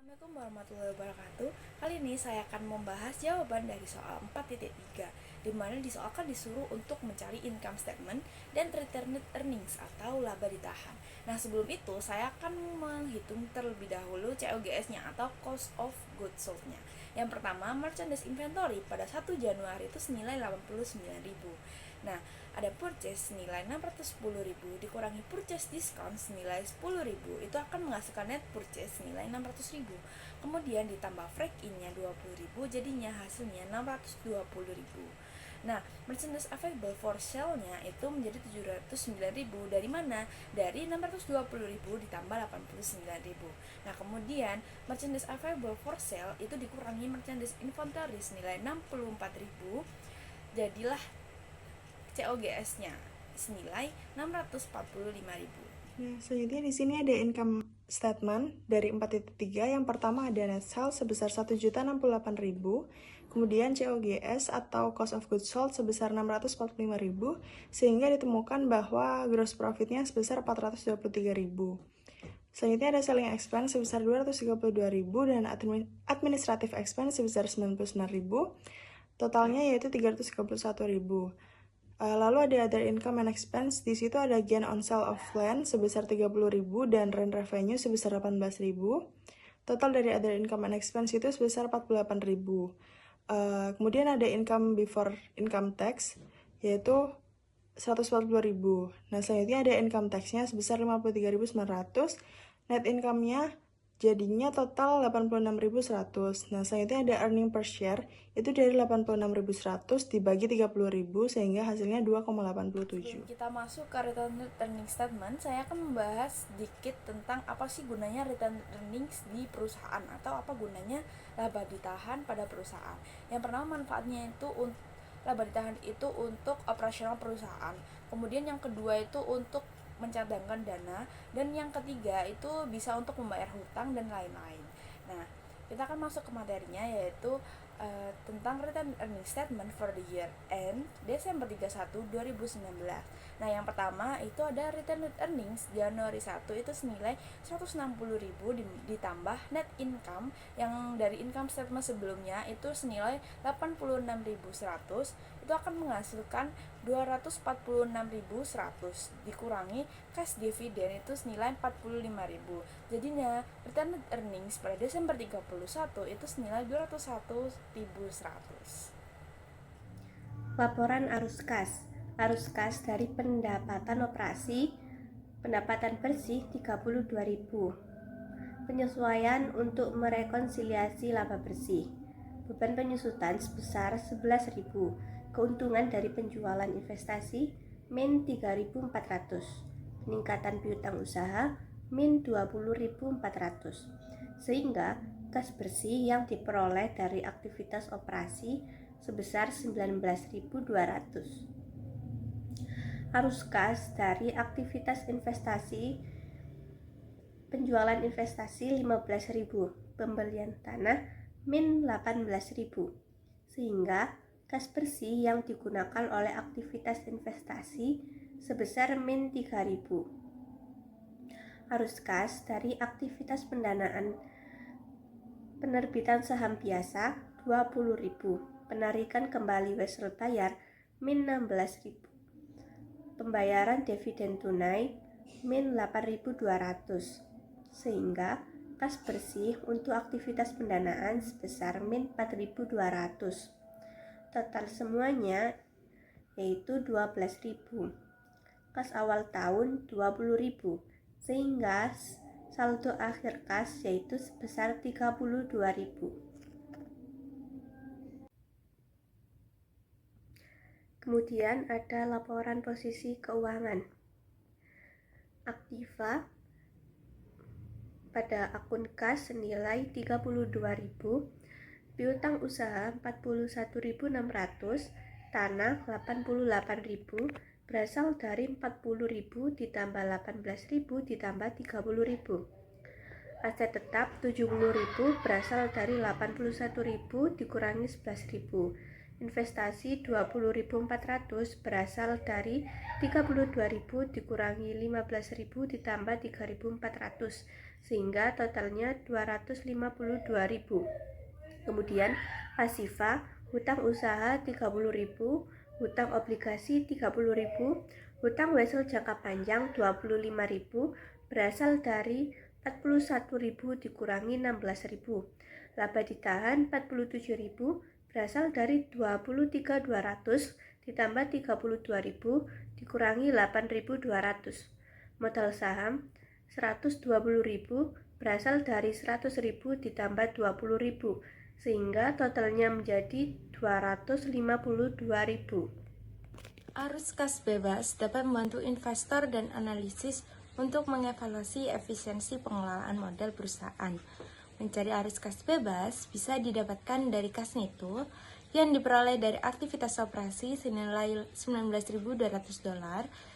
Assalamualaikum warahmatullahi wabarakatuh. Kali ini saya akan membahas jawaban dari soal 4.3, di mana disoalkan disuruh untuk mencari income statement dan retained earnings atau laba ditahan. Nah, sebelum itu saya akan menghitung terlebih dahulu COGS-nya atau cost of goods sold-nya. Yang pertama, merchandise inventory pada 1 Januari itu senilai 89.000. Nah, ada purchase senilai 610.000 dikurangi purchase discount senilai 10.000, itu akan menghasilkan net purchase senilai 600.000. Kemudian ditambah freight in-nya 20.000, jadinya hasilnya 620.000. Nah, merchandise available for sale-nya itu menjadi 709.000. Dari mana? Dari 620.000 ditambah 89.000. Nah, kemudian merchandise available for sale itu dikurangi merchandise inventory senilai 64.000, jadilah COGS-nya senilai 645.000. Nah, selanjutnya di sini ada income statement dari 4.3. Yang pertama ada net sales sebesar 1.068.000, kemudian COGS atau cost of goods sold sebesar 645.000, sehingga ditemukan bahwa gross profitnya sebesar 423.000. Selanjutnya ada selling expense sebesar 232.000 dan administrative expense sebesar 99.000. Totalnya yaitu 331.000. Lalu ada other income and expense. Di situ ada gain on sale of land sebesar 30.000 dan rent revenue sebesar 18.000. Total dari other income and expense itu sebesar 48.000. Kemudian ada income before income tax yaitu 140.000. Nah, selanjutnya ada income tax-nya sebesar 53.900. Net income-nya jadinya total 86.100. Nah, selanjutnya ada earning per share, itu dari 86.100 dibagi 30.000 sehingga hasilnya 2,87. Sebelum kita masuk ke retained earnings statement, saya akan membahas sedikit tentang apa sih gunanya retained earnings di perusahaan atau apa gunanya laba ditahan pada perusahaan. Yang pertama, manfaatnya itu laba ditahan itu untuk operasional perusahaan. Kemudian yang kedua itu untuk mencadangkan dana, dan yang ketiga itu bisa untuk membayar hutang dan lain-lain. Nah, kita akan masuk ke materinya, yaitu tentang retained earnings statement for the year end Desember 31, 2019. Nah, yang pertama itu ada retained earnings Januari 1 itu senilai 160.000 ditambah net income yang dari income statement sebelumnya itu senilai 86.100, itu akan menghasilkan 246.100 dikurangi cash dividend itu senilai 45.000. Jadinya retained earnings pada Desember 31 itu senilai 201.100. Laporan arus kas. Arus kas dari pendapatan operasi, pendapatan bersih 32.000. Penyesuaian untuk merekonsiliasi laba bersih. Beban penyusutan sebesar 11.000. Keuntungan dari penjualan investasi min 3.400. Peningkatan piutang usaha min 20.400. Sehingga kas bersih yang diperoleh dari aktivitas operasi sebesar 19.200. Arus kas dari aktivitas investasi, penjualan investasi 15.000, pembelian tanah min 18.000, sehingga kas bersih yang digunakan oleh aktivitas investasi sebesar min 3.000. Arus kas dari aktivitas pendanaan, penerbitan saham biasa 20.000, penarikan kembali wesel bayar min 16.000, pembayaran dividen tunai min 8.200, sehingga kas bersih untuk aktivitas pendanaan sebesar min 4.200. Total semuanya yaitu 12.000. Kas awal tahun 20.000, sehingga saldo akhir kas yaitu sebesar 32.000. Kemudian ada laporan posisi keuangan. Aktiva pada akun kas senilai 32.000, piutang usaha 41.600, tanah 88.000, berasal dari 40.000 ditambah 18.000 ditambah 30.000. Aset tetap 70.000 berasal dari 81.000 dikurangi 11.000. Investasi 20.400 berasal dari 32.000 dikurangi 15.000 ditambah 3.400, sehingga totalnya 252.000. Kemudian pasifa, hutang usaha 30.000, hutang obligasi 30.000, hutang wesel jangka panjang 25.000 berasal dari 41.000 dikurangi 16.000. Laba ditahan 47.000 berasal dari 23.200 ditambah 32.000 dikurangi 8.200. Modal saham 120.000 berasal dari 100.000 ditambah 20.000 sehingga totalnya menjadi 252.000. Arus kas bebas dapat membantu investor dan analisis untuk mengevaluasi efisiensi pengelolaan modal perusahaan. Mencari arus kas bebas bisa didapatkan dari kas neto yang diperoleh dari aktivitas operasi senilai $19.200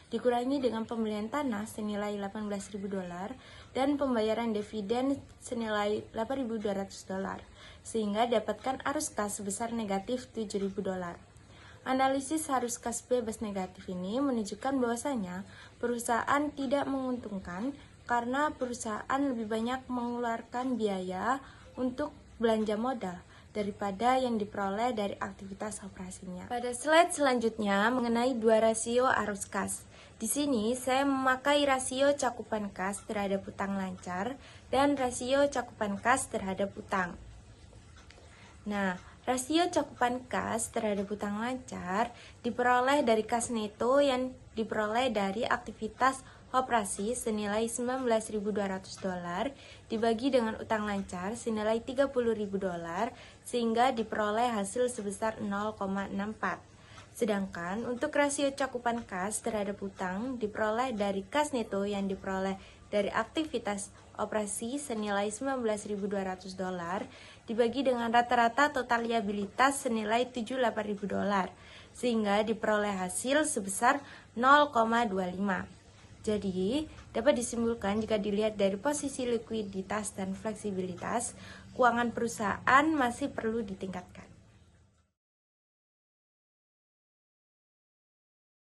dikurangi dengan pembelian tanah senilai $18.000 dan pembayaran dividen senilai $8.200 sehingga dapatkan arus kas sebesar negatif $7.000. Analisis arus kas bebas negatif ini menunjukkan bahwasanya perusahaan tidak menguntungkan karena perusahaan lebih banyak mengeluarkan biaya untuk belanja modal daripada yang diperoleh dari aktivitas operasinya. Pada slide selanjutnya mengenai dua rasio arus kas. Di sini saya memakai rasio cakupan kas terhadap utang lancar dan rasio cakupan kas terhadap utang. Nah, rasio cakupan kas terhadap utang lancar diperoleh dari kas neto yang diperoleh dari aktivitas operasi senilai $19.200 dibagi dengan utang lancar senilai $30.000 sehingga diperoleh hasil sebesar 0,64. Sedangkan untuk rasio cakupan kas terhadap utang diperoleh dari kas neto yang diperoleh dari aktivitas operasi senilai $19.200 dibagi dengan rata-rata total liabilitas senilai $78.000 sehingga diperoleh hasil sebesar 0,25. Jadi, dapat disimpulkan jika dilihat dari posisi likuiditas dan fleksibilitas, keuangan perusahaan masih perlu ditingkatkan.